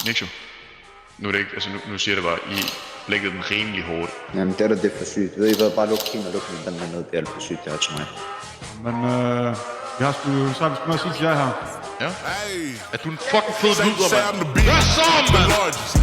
Nixo. Nu er det ikke, altså nu siger jeg det bare, I læggede den rimelig hårdt. Jamen det er da det for sygt. Ved I hvad, bare luk kiggen og luk den der ned. Det er alt for sygt, det her til mig. Men så har vi sgu noget at sige til jer her. Ja. Er du en fucking fed luder, mand? Hvad så, mand?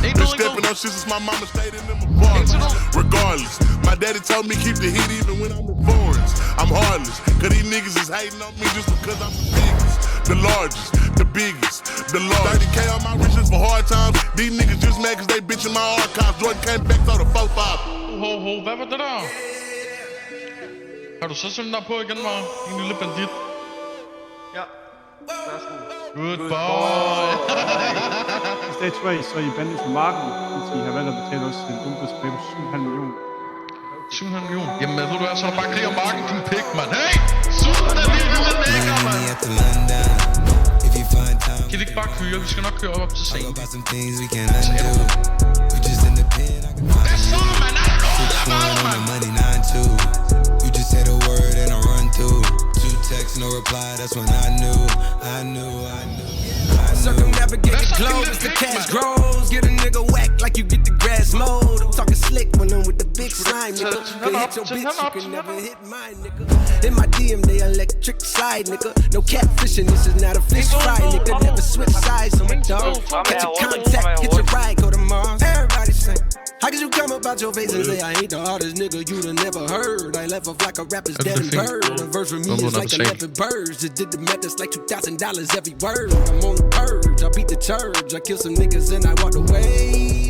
Ain't no stepping up since my mama stayed in them apartments. Regardless, my daddy told me keep the heat even when I'm in foreigns. I'm heartless, cause these niggas is hating on me just because I'm the biggest. The largest, the biggest, the largest. 30K on my riches for hard times. These niggas just mad cause they bitching my archives. Jordan came back to the 4-5. Hvad var det der? Har du så sådan der på igen, var? En lille bandit. Ja. Værsgo. Good boy. Stage 3, så I bandit på marken, indtil I har valgt at betale os en udbudsbrev på 7,5 millioner. 7,5 millioner? Jamen ved du hvad, så er der bare krig om marken, din pik, mand. Hey! Sådan der lille nigger, mand. Kan vi ikke bare køre? Vi skal nok køre op til scenen. Hvad så, mand? You just said a word and I run through. Two texts, no reply, that's when I knew. Circumnavigate the globe as the cash grows. Get a nigga whack like you get the grass mowed. I'm talking slick when I'm with the big slime, nigga. Could hit your bitch, you can never hit mine, nigga. In my DM, they electric slide, nigga. No catfishing, this is not a fish fry, nigga. Never switch sides on my dog. Get your contact, get your ride, go to Mars. Everybody sing. How could you come about your face and say I ain't the hardest nigga you'd have never heard? I left off like a rapper's dead and bird. A verse for me is like 11 birds. Just did the math, that's like $2,000 every word. I'm on the purge, I beat the church. I killed some niggas and I walked away.